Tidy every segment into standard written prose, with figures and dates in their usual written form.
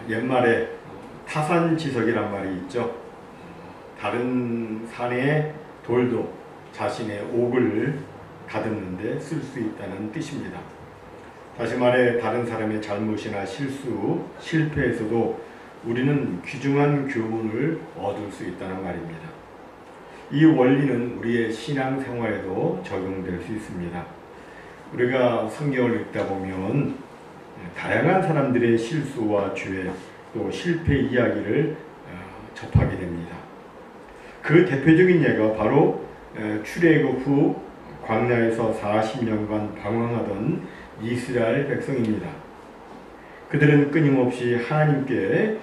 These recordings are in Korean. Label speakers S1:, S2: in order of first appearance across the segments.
S1: 옛말에 타산지석이란 말이 있죠. 다른 산의 돌도 자신의 옥을 다듬는데 쓸 수 있다는 뜻입니다. 다시 말해 다른 사람의 잘못이나 실수, 실패에서도 우리는 귀중한 교훈을 얻을 수 있다는 말입니다. 이 원리는 우리의 신앙생활에도 적용될 수 있습니다. 우리가 성경을 읽다 보면 다양한 사람들의 실수와 죄, 또 실패 이야기를 접하게 됩니다. 그 대표적인 예가 바로 출애굽 후 광야에서 40년간 방황하던 이스라엘 백성입니다. 그들은 끊임없이 하나님께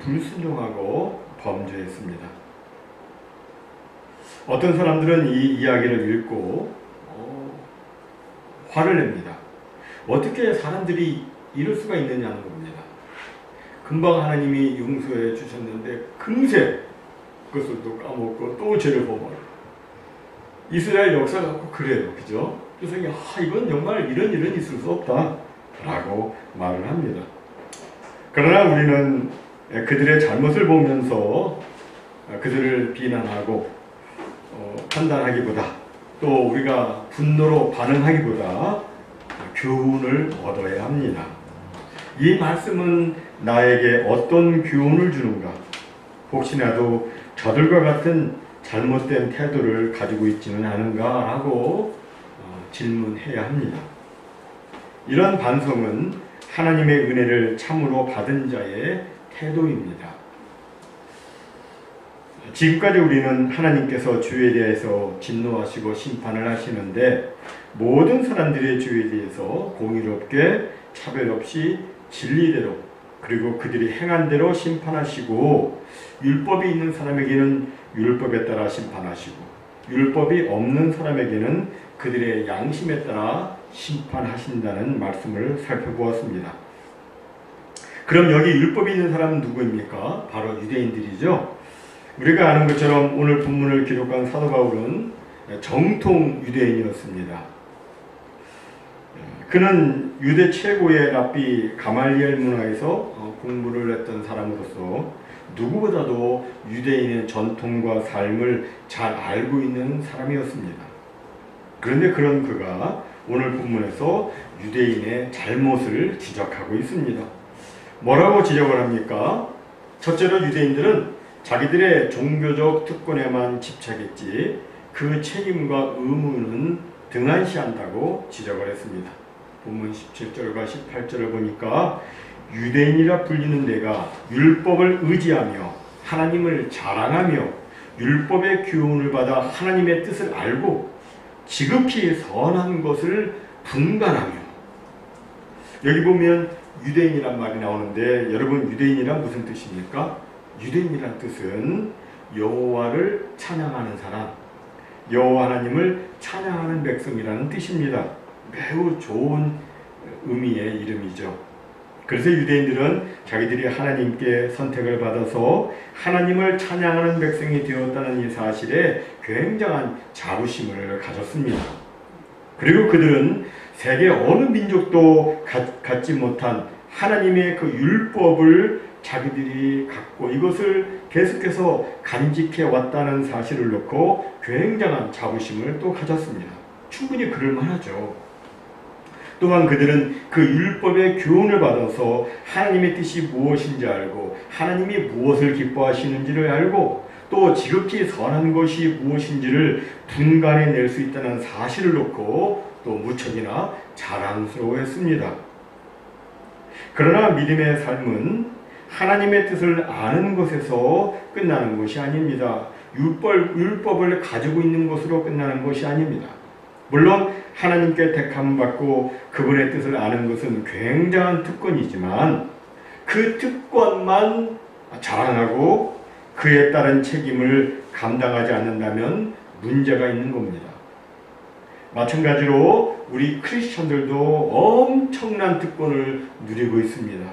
S1: 불순종하고 범죄했습니다. 어떤 사람들은 이 이야기를 읽고 화를 냅니다. 어떻게 사람들이 이럴 수가 있느냐는 겁니다. 금방 하나님이 용서해 주셨는데 금세 그것을 또 까먹고 또 죄를 범하고. 이스라엘 역사가 꼭 그래요. 그죠? 그래서 이건 정말 이런 일은 있을 수 없다 라고 말을 합니다. 그러나 우리는 그들의 잘못을 보면서 그들을 비난하고 판단하기보다, 또 우리가 분노로 반응하기보다 교훈을 얻어야 합니다. 이 말씀은 나에게 어떤 교훈을 주는가? 혹시라도 저들과 같은 잘못된 태도를 가지고 있지는 않은가 하고 질문해야 합니다. 이런 반성은 하나님의 은혜를 참으로 받은 자의 태도입니다. 지금까지 우리는 하나님께서 죄에 대해서 진노하시고 심판을 하시는데 모든 사람들의 죄에 대해서 공의롭게 차별 없이 진리대로, 그리고 그들이 행한 대로 심판하시고, 율법이 있는 사람에게는 율법에 따라 심판하시고 율법이 없는 사람에게는 그들의 양심에 따라 심판하신다는 말씀을 살펴보았습니다. 그럼 여기 율법이 있는 사람은 누구입니까? 바로 유대인들이죠. 우리가 아는 것처럼 오늘 본문을 기록한 사도 바울은 정통 유대인이었습니다. 그는 유대 최고의 랍비 가말리엘 문화에서 공부를 했던 사람으로서 누구보다도 유대인의 전통과 삶을 잘 알고 있는 사람이었습니다. 그런데 그런 그가 오늘 본문에서 유대인의 잘못을 지적하고 있습니다. 뭐라고 지적을 합니까? 첫째로 유대인들은 자기들의 종교적 특권에만 집착했지 그 책임과 의무는 등한시한다고 지적을 했습니다. 본문 17절과 18절을 보니까 유대인이라 불리는 내가 율법을 의지하며 하나님을 자랑하며 율법의 교훈을 받아 하나님의 뜻을 알고 지극히 선한 것을 분간하며. 여기 보면 유대인이란 말이 나오는데 여러분, 유대인이란 무슨 뜻입니까? 유대인이란 뜻은 여호와를 찬양하는 사람, 여호와 하나님을 찬양하는 백성이라는 뜻입니다. 매우 좋은 의미의 이름이죠. 그래서 유대인들은 자기들이 하나님께 선택을 받아서 하나님을 찬양하는 백성이 되었다는 이 사실에 굉장한 자부심을 가졌습니다. 그리고 그들은 세계 어느 민족도 갖지 못한 하나님의 그 율법을 자기들이 갖고 이것을 계속해서 간직해 왔다는 사실을 놓고 굉장한 자부심을 또 가졌습니다. 충분히 그럴만하죠. 또한 그들은 그 율법의 교훈을 받아서 하나님의 뜻이 무엇인지 알고 하나님이 무엇을 기뻐하시는지를 알고 또 지극히 선한 것이 무엇인지를 분간해낼 수 있다는 사실을 놓고 또 무척이나 자랑스러워했습니다. 그러나 믿음의 삶은 하나님의 뜻을 아는 것에서 끝나는 것이 아닙니다. 율법을 가지고 있는 것으로 끝나는 것이 아닙니다. 물론 하나님께 택함을 받고 그분의 뜻을 아는 것은 굉장한 특권이지만 그 특권만 자랑하고 그에 따른 책임을 감당하지 않는다면 문제가 있는 겁니다. 마찬가지로 우리 크리스천들도 엄청난 특권을 누리고 있습니다.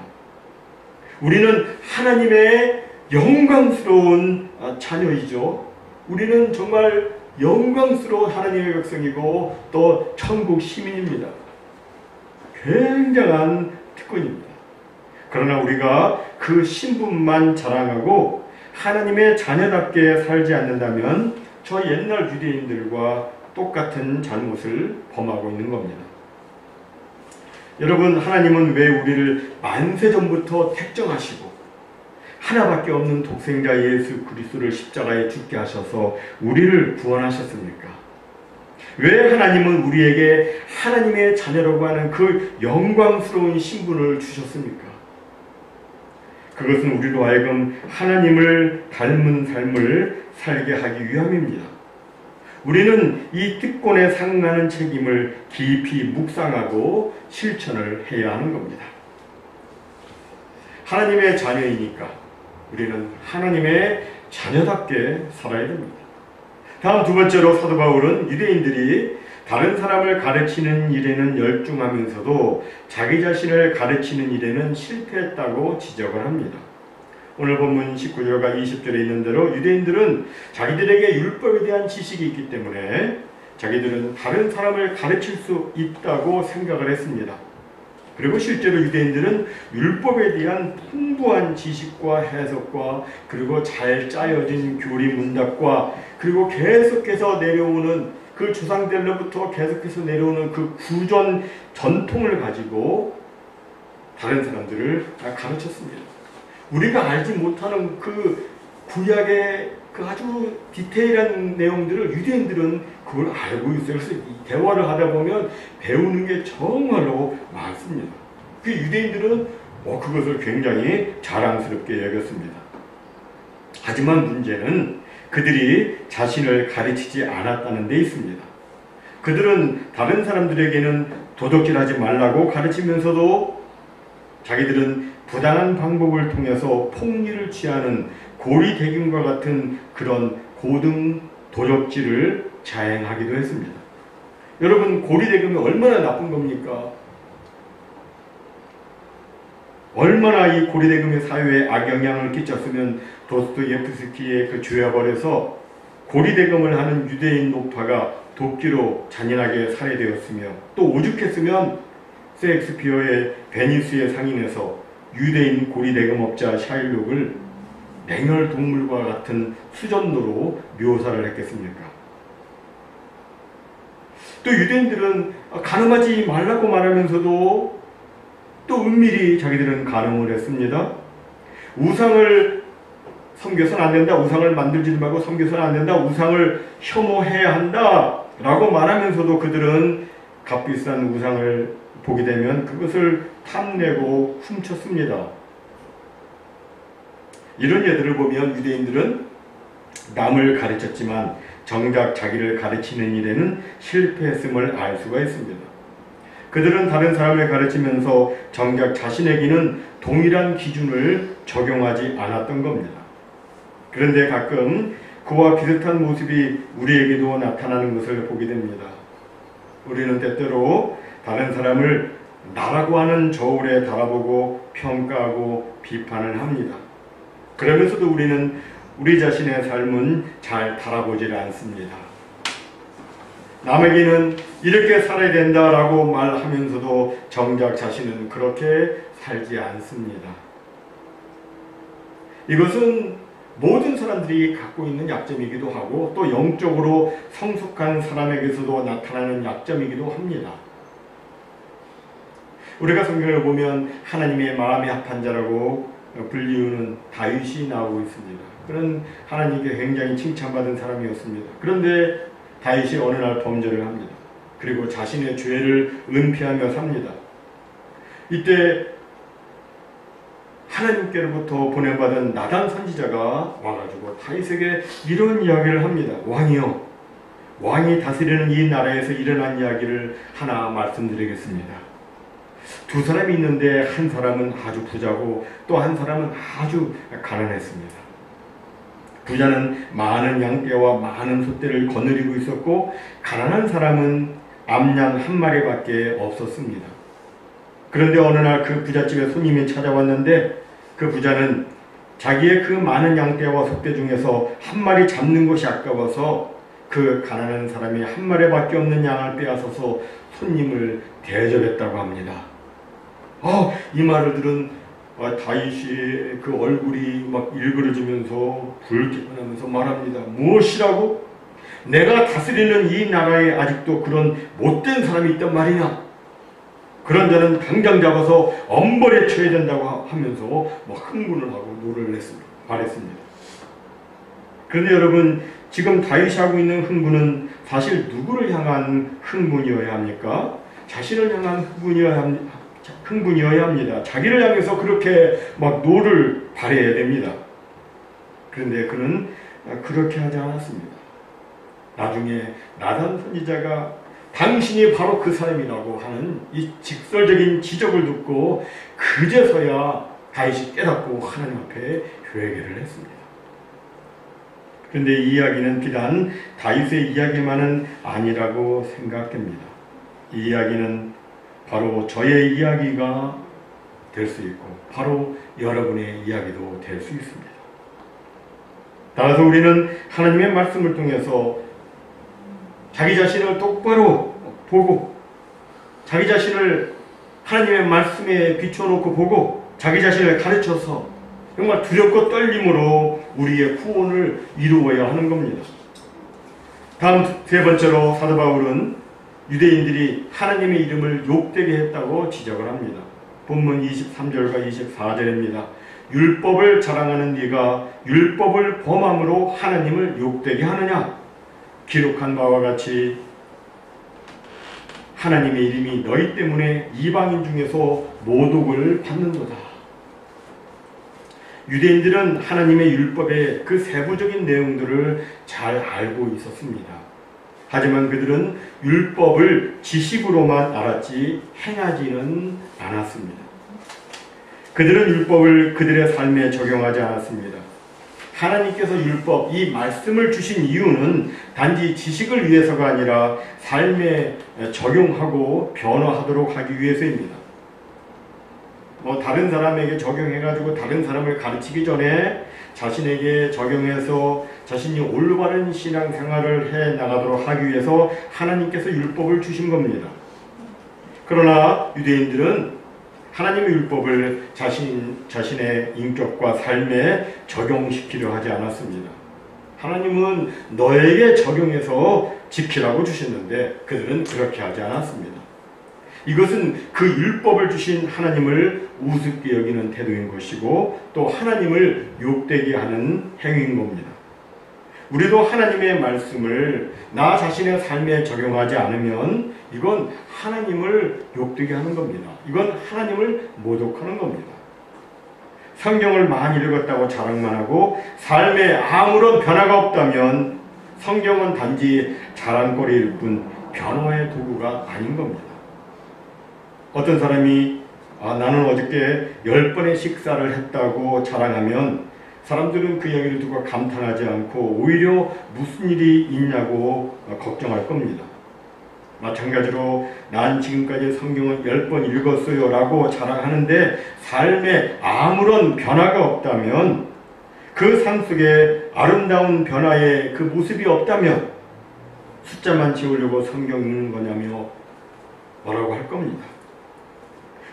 S1: 우리는 하나님의 영광스러운 자녀이죠. 우리는 정말 영광스러운 하나님의 백성이고 또 천국 시민입니다. 굉장한 특권입니다. 그러나 우리가 그 신분만 자랑하고 하나님의 자녀답게 살지 않는다면 저 옛날 유대인들과 똑같은 잘못을 범하고 있는 겁니다. 여러분, 하나님은 왜 우리를 만세전부터 택정하시고 하나밖에 없는 독생자 예수 그리스도를 십자가에 죽게 하셔서 우리를 구원하셨습니까? 왜 하나님은 우리에게 하나님의 자녀라고 하는 그 영광스러운 신분을 주셨습니까? 그것은 우리로 하여금 하나님을 닮은 삶을 살게 하기 위함입니다. 우리는 이 특권에 상응하는 책임을 깊이 묵상하고 실천을 해야 하는 겁니다. 하나님의 자녀이니까 우리는 하나님의 자녀답게 살아야 됩니다. 다음 두 번째로 사도 바울은 유대인들이 다른 사람을 가르치는 일에는 열중하면서도 자기 자신을 가르치는 일에는 실패했다고 지적을 합니다. 오늘 본문 19절과 20절에 있는 대로 유대인들은 자기들에게 율법에 대한 지식이 있기 때문에 자기들은 다른 사람을 가르칠 수 있다고 생각을 했습니다. 그리고 실제로 유대인들은 율법에 대한 풍부한 지식과 해석과 그리고 잘 짜여진 교리 문답과 그리고 계속해서 내려오는 그 조상들로부터 계속해서 내려오는 그 구전 전통을 가지고 다른 사람들을 가르쳤습니다. 우리가 알지 못하는 그 구약의 그 아주 디테일한 내용들을 유대인들은 그걸 알고 있어요. 그래서 대화를 하다 보면 배우는 게 정말로 많습니다. 그 유대인들은 그것을 굉장히 자랑스럽게 여겼습니다. 하지만 문제는 그들이 자신을 가르치지 않았다는 데 있습니다. 그들은 다른 사람들에게는 도덕질하지 말라고 가르치면서도 자기들은 부당한 방법을 통해서 폭리를 취하는 고리대금과 같은 그런 고등 도적질을 자행하기도 했습니다. 여러분, 고리대금이 얼마나 나쁜 겁니까? 얼마나 이 고리대금의 사회에 악영향을 끼쳤으면 도스토예프스키의 그 죄와벌에서 고리대금을 하는 유대인 노파가 도끼로 잔인하게 살해되었으며 또 오죽했으면 셰익스피어의 베니스의 상인에서 유대인 고리대금업자 샤일록을 냉혈동물과 같은 수전도로 묘사를 했겠습니까? 또 유대인들은 간음하지 말라고 말하면서도 또 은밀히 자기들은 간음을 했습니다. 우상을 섬겨서는 안 된다. 우상을 만들지 말고 섬겨서는 안 된다. 우상을 혐오해야 한다 라고 말하면서도 그들은 값비싼 우상을 보게 되면 그것을 탐내고 훔쳤습니다. 이런 예들을 보면 유대인들은 남을 가르쳤지만 정작 자기를 가르치는 일에는 실패했음을 알 수가 있습니다. 그들은 다른 사람을 가르치면서 정작 자신에게는 동일한 기준을 적용하지 않았던 겁니다. 그런데 가끔 그와 비슷한 모습이 우리에게도 나타나는 것을 보게 됩니다. 우리는 때때로 다른 사람을 나라고 하는 저울에 달아보고 평가하고 비판을 합니다. 그러면서도 우리는 우리 자신의 삶은 잘 달아보질 않습니다. 남에게는 이렇게 살아야 된다라고 말하면서도 정작 자신은 그렇게 살지 않습니다. 이것은 모든 사람들이 갖고 있는 약점이기도 하고 또 영적으로 성숙한 사람에게서도 나타나는 약점이기도 합니다. 우리가 성경을 보면 하나님의 마음에 합한 자라고 불리우는 다윗이 나오고 있습니다. 그런 하나님께 굉장히 칭찬받은 사람이었습니다. 그런데 다윗이 어느 날 범죄를 합니다. 그리고 자신의 죄를 은폐하며 삽니다. 이때 하나님께로부터 보내받은 나단 선지자가 와가지고 다윗에게 이런 이야기를 합니다. 왕이여, 왕이 다스리는 이 나라에서 일어난 이야기를 하나 말씀드리겠습니다. 두 사람이 있는데 한 사람은 아주 부자고 또 한 사람은 아주 가난했습니다. 부자는 많은 양떼와 많은 소떼를 거느리고 있었고 가난한 사람은 암양 한 마리밖에 없었습니다. 그런데 어느 날 그 부잣집에 손님이 찾아왔는데 그 부자는 자기의 그 많은 양떼와 소떼 중에서 한 마리 잡는 것이 아까워서 그 가난한 사람이 한 마리밖에 없는 양을 빼앗아서 손님을 대접했다고 합니다. 이 말을 들은 다윗이 그 얼굴이 막 일그러지면서 불기운하면서 말합니다. 무엇이라고? 내가 다스리는 이 나라에 아직도 그런 못된 사람이 있단 말이냐? 그런 자는 당장 잡아서 엄벌에 쳐야 된다고 하면서 흥분을 하고 노를 말했습니다. 그런데 여러분, 지금 다윗이 하고 있는 흥분은 사실 누구를 향한 흥분이어야 합니까? 자신을 향한 흥분이어야 합니다. 자기를 향해서 그렇게 노를 발해야 됩니다. 그런데 그는 그렇게 하지 않았습니다. 나중에 나단 선지자가 당신이 바로 그 사람이라고 하는 이 직설적인 지적을 듣고 그제서야 다윗이 깨닫고 하나님 앞에 회개를 했습니다. 그런데 이 이야기는 비단 다윗의 이야기만은 아니라고 생각됩니다. 이 이야기는 바로 저의 이야기가 될 수 있고 바로 여러분의 이야기도 될 수 있습니다. 따라서 우리는 하나님의 말씀을 통해서 자기 자신을 똑바로 보고 자기 자신을 하나님의 말씀에 비춰놓고 보고 자기 자신을 가르쳐서 정말 두렵고 떨림으로 우리의 구원을 이루어야 하는 겁니다. 다음 세 번째로 사도 바울은 유대인들이 하나님의 이름을 욕되게 했다고 지적을 합니다. 본문 23절과 24절입니다. 율법을 자랑하는 네가 율법을 범함으로 하나님을 욕되게 하느냐? 기록한 바와 같이 하나님의 이름이 너희 때문에 이방인 중에서 모독을 받는도다. 유대인들은 하나님의 율법의 그 세부적인 내용들을 잘 알고 있었습니다. 하지만 그들은 율법을 지식으로만 알았지 행하지는 않았습니다. 그들은 율법을 그들의 삶에 적용하지 않았습니다. 하나님께서 율법, 이 말씀을 주신 이유는 단지 지식을 위해서가 아니라 삶에 적용하고 변화하도록 하기 위해서입니다. 다른 사람에게 적용해가지고 다른 사람을 가르치기 전에 자신에게 적용해서 자신이 올바른 신앙생활을 해나가도록 하기 위해서 하나님께서 율법을 주신 겁니다. 그러나 유대인들은 하나님의 율법을 자신의 인격과 삶에 적용시키려 하지 않았습니다. 하나님은 너에게 적용해서 지키라고 주셨는데 그들은 그렇게 하지 않았습니다. 이것은 그 율법을 주신 하나님을 우습게 여기는 태도인 것이고 또 하나님을 욕되게 하는 행위인 겁니다. 우리도 하나님의 말씀을 나 자신의 삶에 적용하지 않으면 이건 하나님을 욕되게 하는 겁니다. 이건 하나님을 모독하는 겁니다. 성경을 많이 읽었다고 자랑만 하고 삶에 아무런 변화가 없다면 성경은 단지 자랑거리일 뿐 변화의 도구가 아닌 겁니다. 어떤 사람이 나는 어저께 10번의 식사를 했다고 자랑하면 사람들은 그 이야기를 두고 감탄하지 않고 오히려 무슨 일이 있냐고 걱정할 겁니다. 마찬가지로 난 지금까지 성경을 10번 읽었어요 라고 자랑하는데 삶에 아무런 변화가 없다면 그 삶 속에 아름다운 변화의 그 모습이 없다면 숫자만 채우려고 성경 읽는 거냐며 뭐라고 할 겁니다.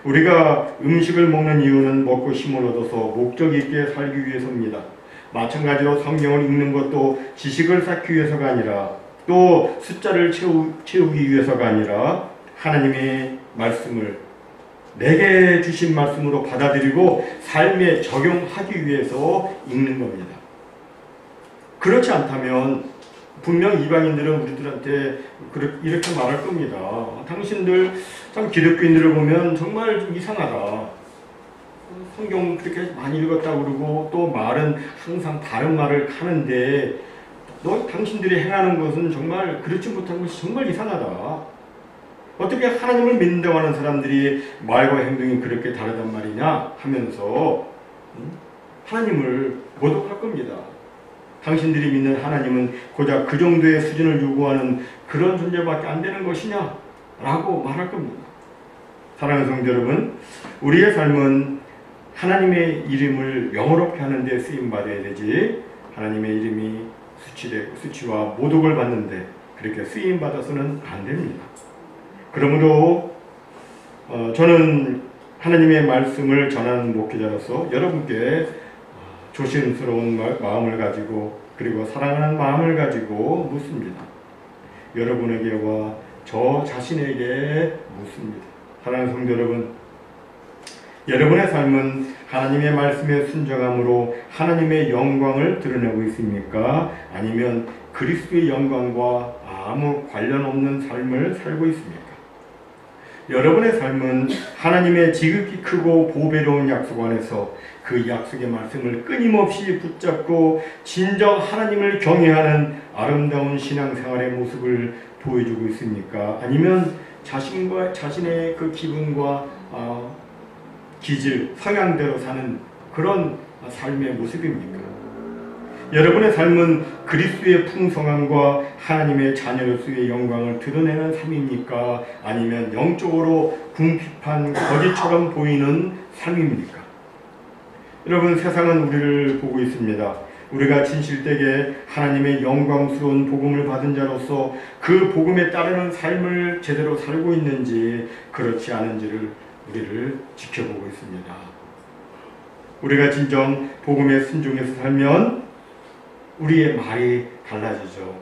S1: 우리가 음식을 먹는 이유는 먹고 힘을 얻어서 목적 있게 살기 위해서입니다. 마찬가지로 성경을 읽는 것도 지식을 쌓기 위해서가 아니라 또 숫자를 채우기 위해서가 아니라 하나님의 말씀을 내게 주신 말씀으로 받아들이고 삶에 적용하기 위해서 읽는 겁니다. 그렇지 않다면 분명 이방인들은 우리들한테 이렇게 말할 겁니다. 당신들 참 기독교인들을 보면 정말 좀 이상하다. 성경 그렇게 많이 읽었다고 그러고 또 말은 항상 다른 말을 하는데 당신들이 행하는 것은 정말 그렇지 못한 것이 정말 이상하다. 어떻게 하나님을 믿는다고 하는 사람들이 말과 행동이 그렇게 다르단 말이냐 하면서 하나님을 모독할 겁니다. 당신들이 믿는 하나님은 고작 그 정도의 수준을 요구하는 그런 존재밖에 안 되는 것이냐? 라고 말할 겁니다. 사랑하는 성도 여러분, 우리의 삶은 하나님의 이름을 영어롭게 하는 데 쓰임받아야 되지 하나님의 이름이 수치와 모독을 받는데 그렇게 쓰임받아서는 안 됩니다. 그러므로 저는 하나님의 말씀을 전하는 목회자로서 여러분께 조심스러운 마음을 가지고 그리고 사랑하는 마음을 가지고 묻습니다. 여러분에게와 저 자신에게 묻습니다. 사랑하는 성도 여러분, 여러분의 삶은 하나님의 말씀에 순종함으로 하나님의 영광을 드러내고 있습니까? 아니면 그리스도의 영광과 아무 관련 없는 삶을 살고 있습니까? 여러분의 삶은 하나님의 지극히 크고 보배로운 약속 안에서 그 약속의 말씀을 끊임없이 붙잡고 진정 하나님을 경외하는 아름다운 신앙생활의 모습을 보여주고 있습니까? 아니면 자신의 그 기분과 기질, 성향대로 사는 그런 삶의 모습입니까? 여러분의 삶은 그리스도의 풍성함과 하나님의 자녀로서의 영광을 드러내는 삶입니까? 아니면 영적으로 궁핍한 거지처럼 보이는 삶입니까? 여러분, 세상은 우리를 보고 있습니다. 우리가 진실되게 하나님의 영광스러운 복음을 받은 자로서 그 복음에 따르는 삶을 제대로 살고 있는지 그렇지 않은지를 우리를 지켜보고 있습니다. 우리가 진정 복음에 순종해서 살면 우리의 말이 달라지죠.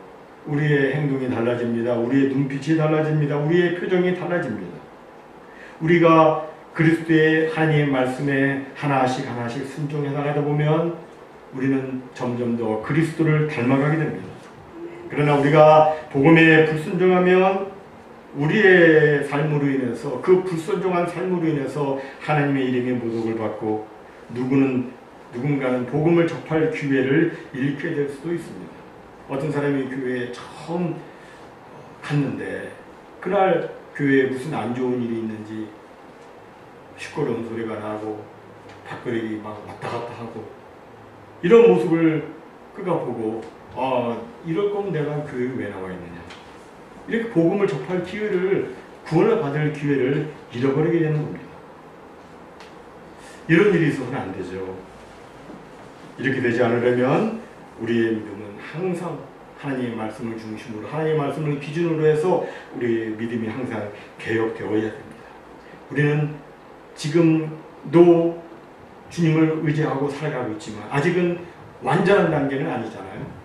S1: 우리의 행동이 달라집니다. 우리의 눈빛이 달라집니다. 우리의 표정이 달라집니다. 우리가 그리스도의 하나님의 말씀에 하나씩 순종해 나가다 보면 우리는 점점 더 그리스도를 닮아가게 됩니다. 그러나 우리가 복음에 불순종하면 우리의 삶으로 인해서 그 불순종한 삶으로 인해서 하나님의 이름의 모독을 받고 누군가는 복음을 접할 기회를 잃게 될 수도 있습니다. 어떤 사람이 교회에 처음 갔는데 그날 교회에 무슨 안 좋은 일이 있는지 시끄러운 소리가 나고 밖으로 막 왔다 갔다 하고 이런 모습을 그가 보고 이럴 거면 내가 교회에 왜 나와 있느냐, 이렇게 복음을 접할 기회를, 구원을 받을 기회를 잃어버리게 되는 겁니다. 이런 일이 있어서는 안 되죠. 이렇게 되지 않으려면 우리의 믿음은 항상 하나님의 말씀을 중심으로, 하나님의 말씀을 기준으로 해서 우리의 믿음이 항상 개혁되어야 됩니다. 우리는 지금도 주님을 의지하고 살아가고 있지만 아직은 완전한 단계는 아니잖아요.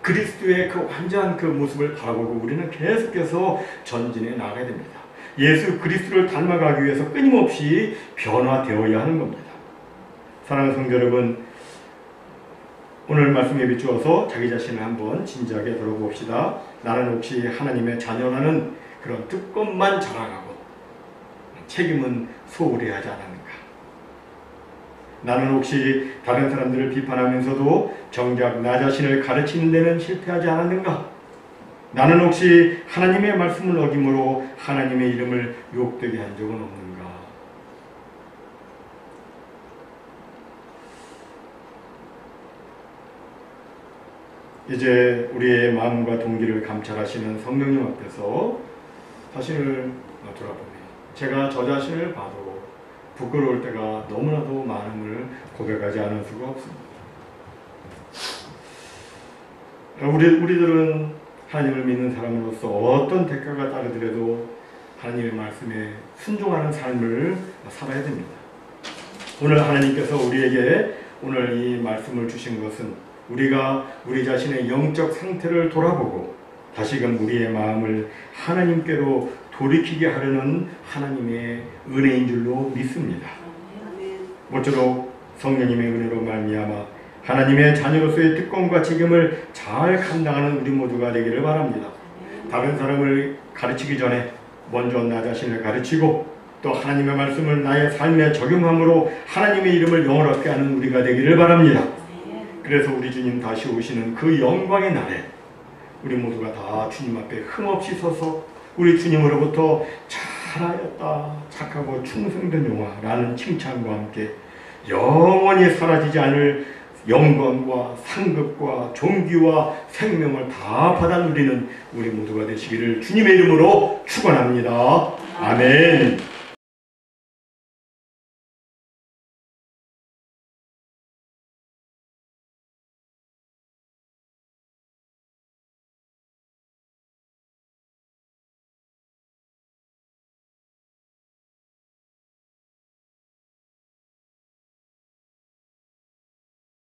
S1: 그리스도의 그 완전한 그 모습을 바라보고 우리는 계속해서 전진해 나가야 됩니다. 예수 그리스도를 닮아가기 위해서 끊임없이 변화되어야 하는 겁니다. 사랑하는 성도 여러분, 오늘 말씀에 비추어서 자기 자신을 한번 진지하게 돌아봅시다. 나는 혹시 하나님의 자녀라는 그런 특권만 자랑하고 책임은 소홀히 하지 않았는가? 나는 혹시 다른 사람들을 비판하면서도 정작 나 자신을 가르치는 데는 실패하지 않았는가? 나는 혹시 하나님의 말씀을 어김으로 하나님의 이름을 욕되게 한 적은 없는가? 이제 우리의 마음과 동기를 감찰하시는 성령님 앞에서 자신을 돌아보며 제가 저 자신을 봐도 부끄러울 때가 너무나도 많음을 고백하지 않을 수가 없습니다. 우리들은 하나님을 믿는 사람으로서 어떤 대가가 따르더라도 하나님의 말씀에 순종하는 삶을 살아야 됩니다. 오늘 하나님께서 우리에게 오늘 이 말씀을 주신 것은 우리가 우리 자신의 영적 상태를 돌아보고 다시금 우리의 마음을 하나님께로 돌이키게 하려는 하나님의 은혜인 줄로 믿습니다. 모쪼록 성령님의 은혜로 말미암아 하나님의 자녀로서의 특권과 책임을 잘 감당하는 우리 모두가 되기를 바랍니다. 다른 사람을 가르치기 전에 먼저 나 자신을 가르치고 또 하나님의 말씀을 나의 삶에 적용함으로 하나님의 이름을 영원롭게 하는 우리가 되기를 바랍니다. 그래서 우리 주님 다시 오시는 그 영광의 날에 우리 모두가 다 주님 앞에 흠없이 서서 우리 주님으로부터 잘하였다, 착하고 충성된 용아라는 칭찬과 함께 영원히 사라지지 않을 영광과 상급과 존귀와 생명을 다 받아 누리는 우리 모두가 되시기를 주님의 이름으로 축원합니다. 아멘.